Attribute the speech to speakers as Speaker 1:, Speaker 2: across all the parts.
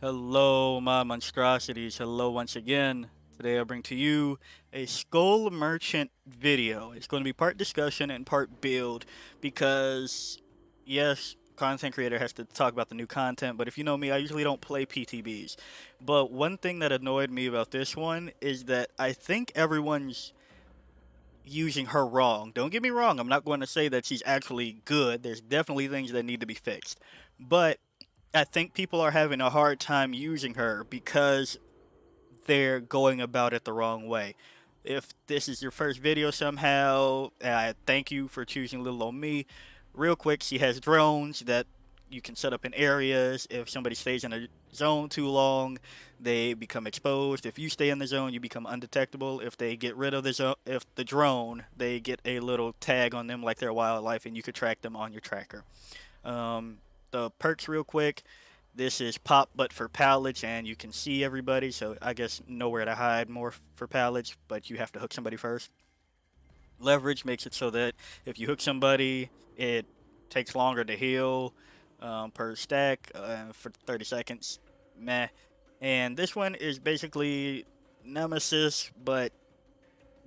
Speaker 1: Hello, my monstrosities. Hello once again. Today I bring to you a Skull Merchant video. It's going to be part discussion and part build because, yes, content creator has to talk about the new content, but if you know me, I usually don't play PTBs. But one thing that annoyed me about this one is that I think everyone's using her wrong. Don't get me wrong, I'm not going to say that she's actually good. There's definitely things that need to be fixed. But I think people are having a hard time using her because they're going about it the wrong way. If this is your first video somehow, I thank you for choosing Little On Me. Real quick, she has drones that you can set up in areas. If somebody stays in a zone too long, they become exposed. If you stay in the zone, you become undetectable. If they get rid of the zone, if the drone, they get a little tag on them like they're wildlife, and you could track them on your tracker. Um, the perks, real quick. This is pop, but for pallets, and you can see everybody. So I guess nowhere to hide more for pallets, but you have to hook somebody first. Leverage makes it so that if you hook somebody, it takes longer to heal per stack for 30 seconds. Meh. And this one is basically Nemesis, but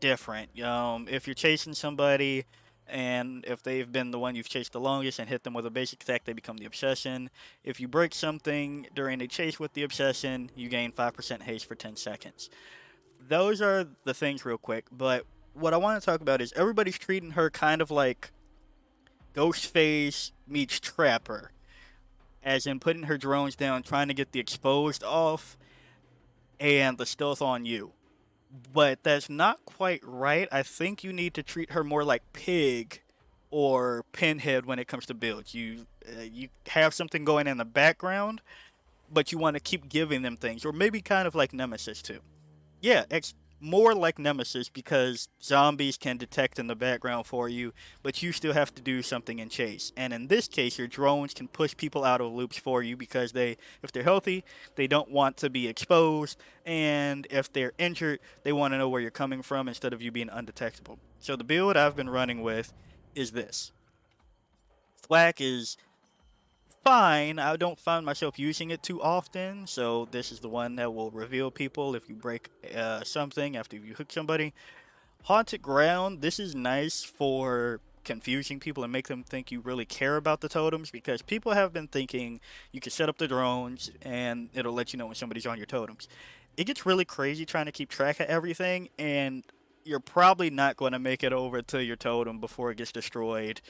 Speaker 1: different. If you're chasing somebody and if they've been the one you've chased the longest and hit them with a basic attack, they become the obsession. If you break something during a chase with the obsession, you gain 5% haste for 10 seconds. Those are the things real quick, but what I want to talk about is everybody's treating her kind of like Ghostface meets Trapper, as in putting her drones down, trying to get the exposed off and the stealth on you, but that's not quite right. I think you need to treat her more like Pig or Pinhead when it comes to builds. You have something going in the background, but you want to keep giving them things, or maybe kind of like Nemesis too. Yeah, more like Nemesis because zombies can detect in the background for you, but you still have to do something in chase. And in this case, your drones can push people out of loops for you because if they're healthy, they don't want to be exposed, and if they're injured, they want to know where you're coming from instead of you being undetectable. So the build I've been running with is this. Thwack is fine. I don't find myself using it too often, so this is the one that will reveal people if you break something after you hook somebody. Haunted Ground, this is nice for confusing people and make them think you really care about the totems because people have been thinking you can set up the drones and it'll let you know when somebody's on your totems. It gets really crazy trying to keep track of everything, and you're probably not going to make it over to your totem before it gets destroyed,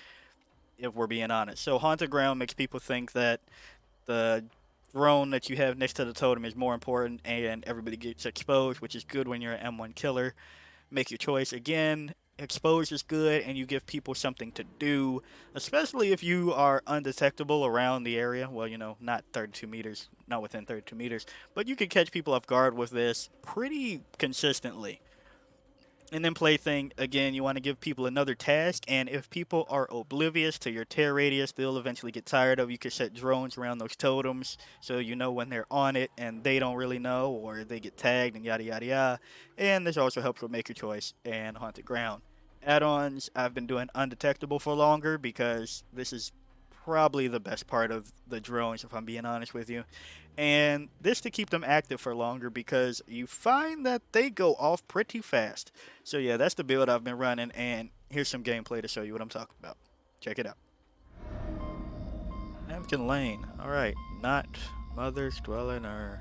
Speaker 1: if we're being honest. So Haunted Ground makes people think that the drone that you have next to the totem is more important and everybody gets exposed, which is good when you're an M1 killer. Make your choice again. Expose is good and you give people something to do, especially if you are undetectable around the area. Well, not 32 meters, not within 32 meters, but you can catch people off guard with this pretty consistently. And then plaything, again, you want to give people another task, and if people are oblivious to your tear radius, they'll eventually get tired of. You can set drones around those totems so you know when they're on it and they don't really know, or they get tagged and yada yada yada. And this also helps with Make Your Choice and Haunted Ground. Add-ons, I've been doing Undetectable for longer because this is probably the best part of the drones, if I'm being honest with you. And this to keep them active for longer because you find that they go off pretty fast. So yeah, that's the build I've been running, and here's some gameplay to show you what I'm talking about. Check it out. Hampton Lane. Alright, not Mother's Dwelling or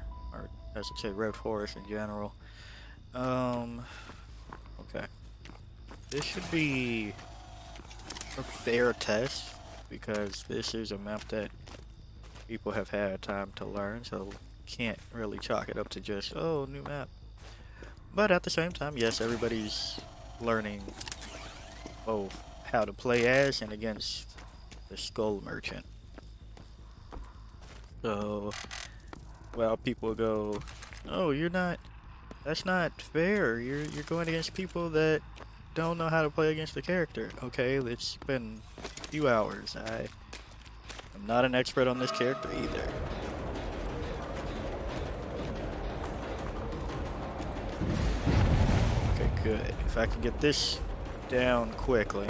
Speaker 1: as I say, Red Forest in general. Okay. This should be a fair test because this is a map that people have had time to learn, so can't really chalk it up to just, oh, new map. But at the same time, yes, everybody's learning both how to play as and against the Skull Merchant. So, well, people go, oh, that's not fair. You're going against people that don't know how to play against the character. Okay, it's been a few hours. I'm not an expert on this character either. Okay, good. If I can get this down quickly.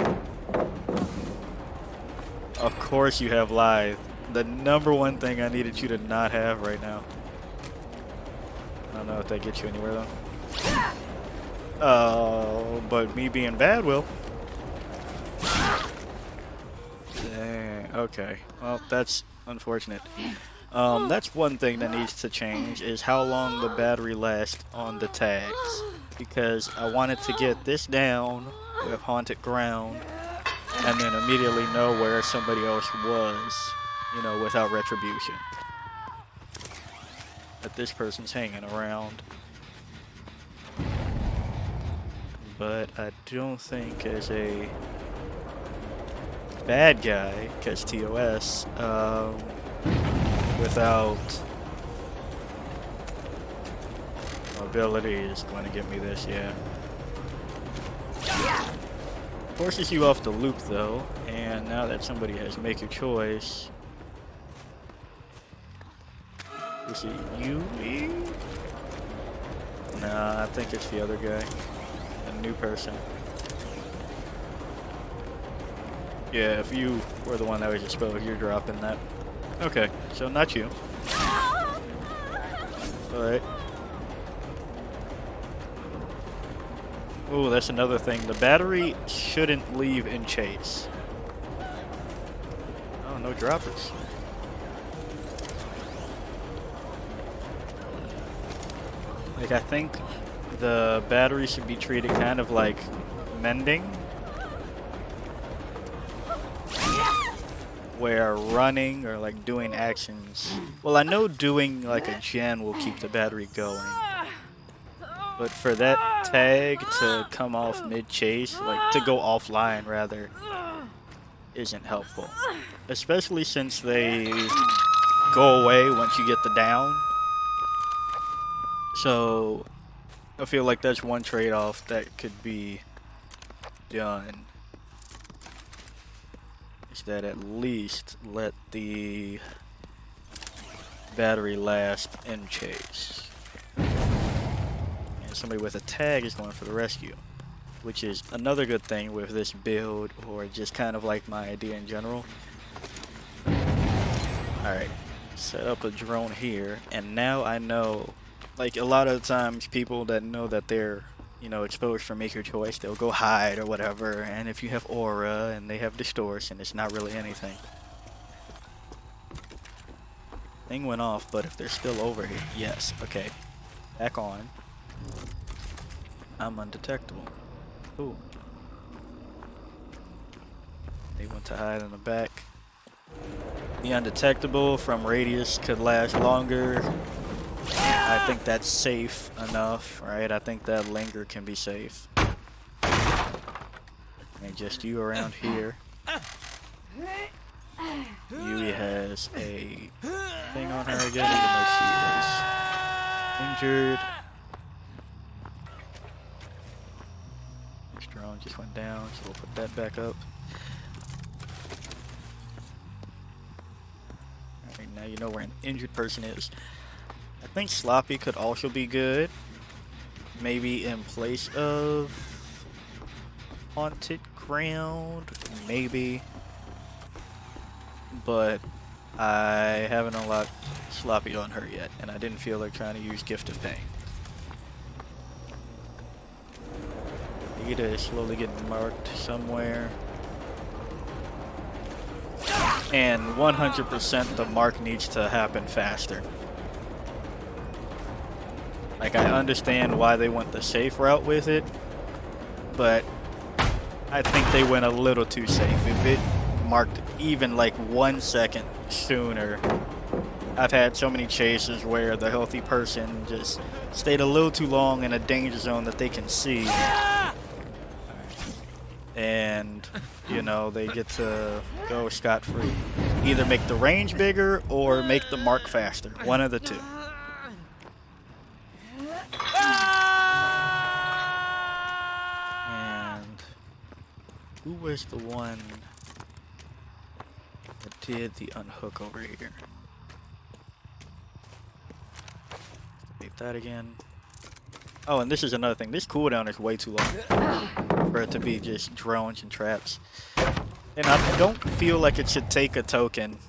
Speaker 1: Of course you have Lithe. The number one thing I needed you to not have right now. I don't know if that gets you anywhere though. Oh, but me being bad will. Dang, okay. Well, that's unfortunate. That's one thing that needs to change is how long the battery lasts on the tags. Because I wanted to get this down with Haunted Ground and then immediately know where somebody else was, you know, without retribution. That this person's hanging around. But I don't think as a bad guy, because TOS, without mobility is going to get me this, yeah. Forces you off the loop though, and now that somebody has make your choice. Is it you, me? Nah, I think it's the other guy. A new person. Yeah, if you were the one that was exposed, you're dropping that. Okay, so not you. Alright. Oh, that's another thing. The battery shouldn't leave in chase. Oh, no droppers. Like, I think the battery should be treated kind of like mending, where running or like doing actions, well, I know doing like a gen will keep the battery going, but for that tag to come off mid-chase, like to go offline rather, isn't helpful, especially since they go away once you get the down. So I feel like that's one trade-off that could be done, is that at least let the battery last in chase. And somebody with a tag is going for the rescue, which is another good thing with this build, or just kind of like my idea in general. Alright, set up a drone here, and now I know, like a lot of the times people that know that they're, you know, exposed for make your choice, they'll go hide or whatever, and if you have aura and they have distortion, it's not really anything. Thing went off, but if they're still over here, yes, okay. Back on. I'm undetectable. Ooh. They went to hide in the back. The undetectable from radius could last longer. I think that's safe enough, right? I think that linger can be safe. And just you around here. Yui has a thing on her again, even though she is injured. This drone just went down, so we'll put that back up. Alright, now you know where an injured person is. I think Sloppy could also be good. Maybe in place of Haunted Ground, maybe. But I haven't unlocked Sloppy on her yet, and I didn't feel like trying to use Gift of Pain. Ida is slowly getting marked somewhere. And 100% the mark needs to happen faster. Like, I understand why they went the safe route with it, but I think they went a little too safe. If it marked even like 1 second sooner, I've had so many chases where the healthy person just stayed a little too long in a danger zone that they can see. And, you know, they get to go scot-free. Either make the range bigger or make the mark faster. One of the two. And who was the one that did the unhook over here? Take that again. Oh, and this is another thing. This cooldown is way too long for it to be just drones and traps. And I don't feel like it should take a token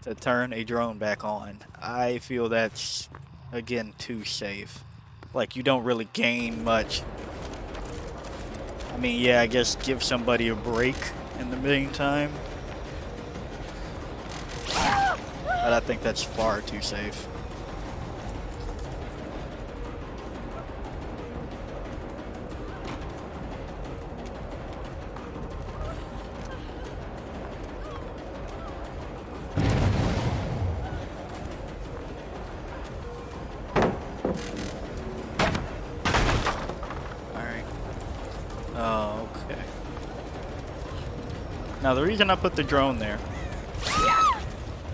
Speaker 1: to turn a drone back on. I feel that's again, too safe. Like, you don't really gain much. I mean, yeah, I guess give somebody a break in the meantime. But I think that's far too safe. Oh, okay. Now the reason I put the drone there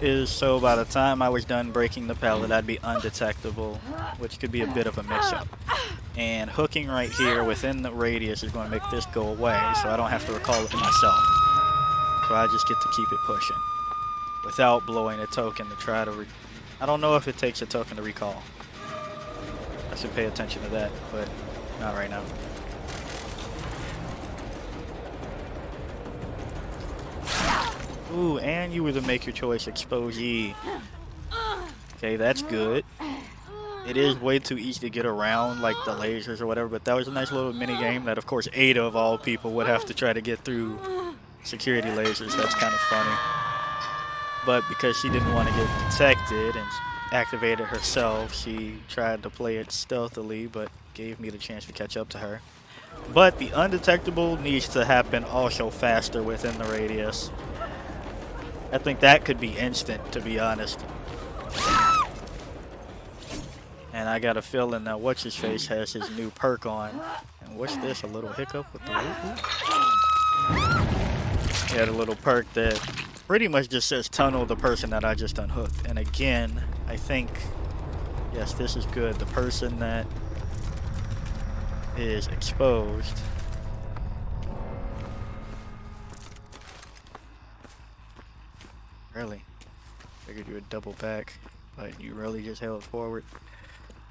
Speaker 1: is so by the time I was done breaking the pallet, I'd be undetectable, which could be a bit of a mix-up. And hooking right here within the radius is going to make this go away, so I don't have to recall it myself. So I just get to keep it pushing without blowing a token to try to I don't know if it takes a token to recall. I should pay attention to that, but not right now. Ooh, and you were the make your choice exposee. Okay, that's good. It is way too easy to get around, like the lasers or whatever, but that was a nice little mini game that, of course, Ada of all people would have to try to get through security lasers. That's kind of funny. But because she didn't want to get detected and activated herself, she tried to play it stealthily, but gave me the chance to catch up to her. But the undetectable needs to happen also faster within the radius. I think that could be instant, to be honest. And I got a feeling that What's-His-Face has his new perk on. And what's this, a little hiccup with the loop? He had a little perk that pretty much just says tunnel the person that I just unhooked. And again, I think, yes, this is good. The person that is exposed really figured you would double back, but you really just held forward.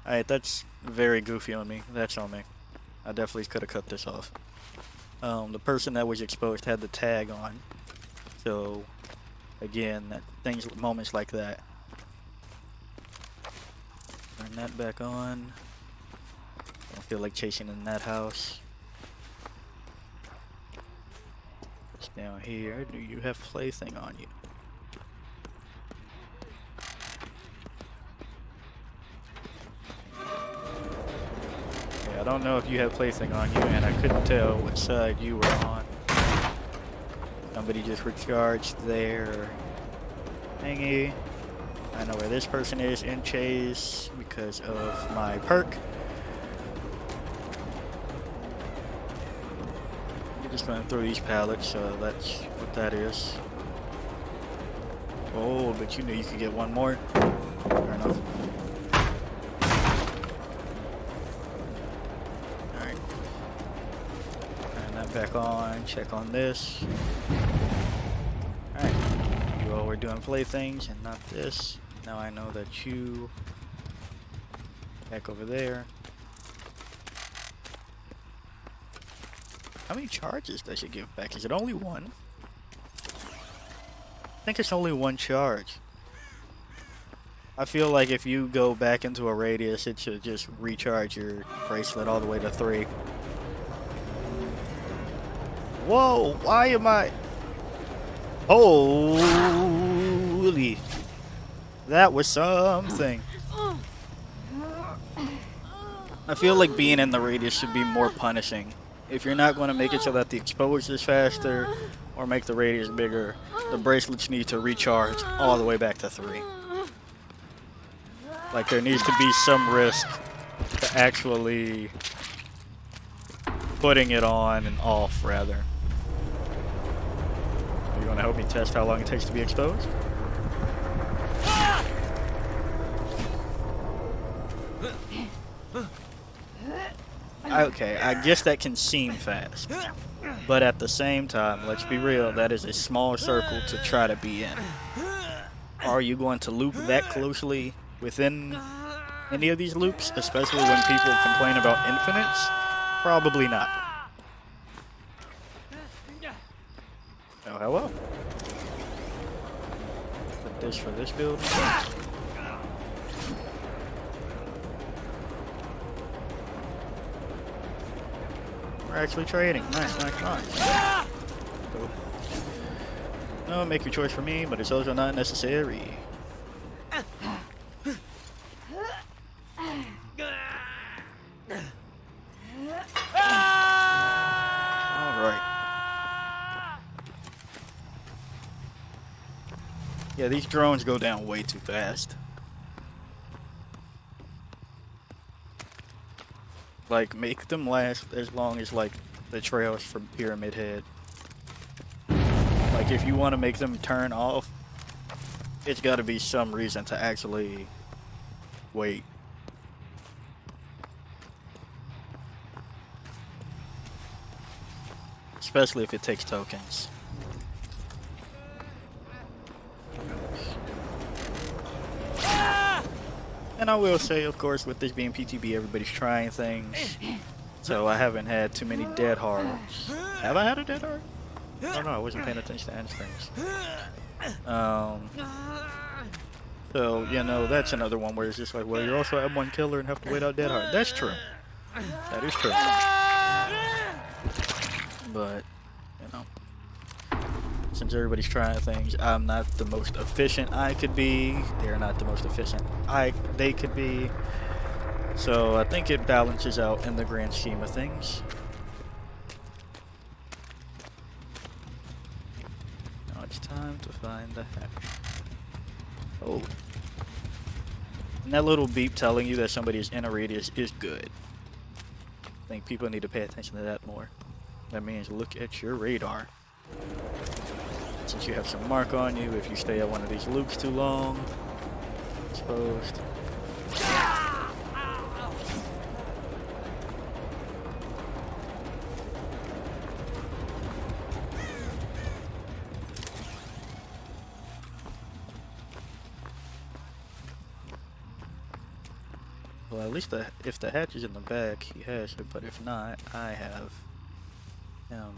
Speaker 1: Alright, that's very goofy on me. That's on me. I definitely could have cut this off. The person that was exposed had the tag on, so again, moments like that. Turn that back on. Don't feel like chasing in that house. It's down here. Do you have plaything on you? I don't know if you have plaything on you, and I couldn't tell which side you were on. Somebody just recharged their thingy. I know where this person is in chase because of my perk. You're just going through these pallets, so that's what that is. Oh, but you knew you could get one more. Fair enough. Back on, check on this. Alright, you all were doing playthings and not this. Now I know that you back over there. How many charges does it give back? Is it only one? I think it's only one charge. I feel like if you go back into a radius, it should just recharge your bracelet all the way to 3. Whoa, why am I... Holy... That was something. I feel like being in the radius should be more punishing. If you're not going to make it so that the exposure is faster or make the radius bigger, the bracelets need to recharge all the way back to 3. Like, there needs to be some risk to actually putting it on and off, rather. You want to help me test how long it takes to be exposed? Okay, I guess that can seem fast. But at the same time, let's be real, that is a small circle to try to be in. Are you going to loop that closely within any of these loops, especially when people complain about infinites? Probably not. Oh, hello. Put this for this building. We're actually trading. Nice, nice, nice. Cool. No, make your choice for me, but it's also not necessary. Yeah, these drones go down way too fast. Like, make them last as long as, like, the trails from Pyramid Head. Like, if you want to make them turn off, it's got to be some reason to actually wait. Especially if it takes tokens. And I will say, of course, with this being PTB, everybody's trying things. So I haven't had too many dead hearts. Have I had a dead heart? I don't know, I wasn't paying attention to end things. So, you know, that's another one where it's just like, well, you also have one killer and have to wait out dead heart. That's true. That is true. But, you know, since everybody's trying things, I'm not the most efficient I could be. They're not the most efficient they could be. So I think it balances out in the grand scheme of things. Now it's time to find the hatch. Oh. And that little beep telling you that somebody is in a radius is good. I think people need to pay attention to that more. That means look at your radar. Since you have some mark on you, if you stay at one of these loops too long, exposed. Well, at least if the hatch is in the back, he has it, but if not, I have him.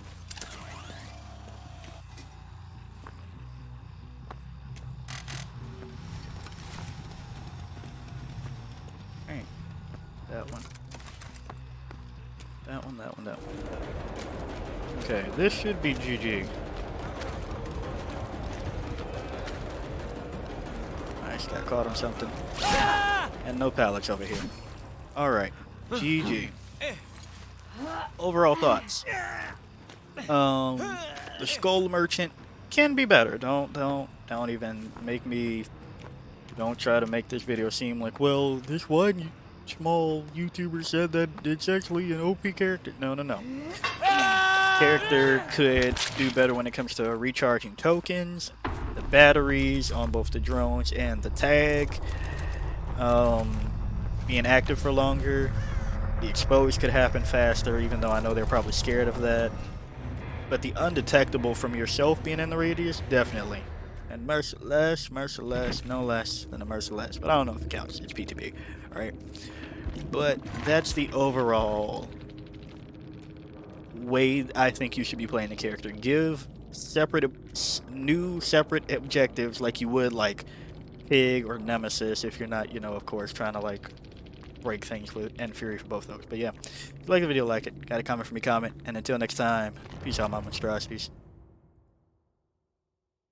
Speaker 1: That one. That one, that one, that one. Okay, this should be GG. Nice, got caught on something. And no pallets over here. Alright, GG. Overall thoughts. The Skull Merchant can be better. Don't even make me... Don't try to make this video seem like, well, this one small YouTuber said that it's actually an OP character. No. Character could do better when it comes to recharging tokens, the batteries on both the drones and the tag, being active for longer. The expose could happen faster, even though I know they're probably scared of that. But the undetectable from yourself being in the radius, definitely. And merciless, no less than a merciless. But I don't know if it counts. It's PTB, alright? But that's the overall way I think you should be playing the character. Give new separate objectives like you would like Pig or Nemesis if you're not, you know, of course, trying to like break things with End Fury for both those. But yeah, if you like the video, like it. Got a comment for me, comment. And until next time, peace out, my monstrosities.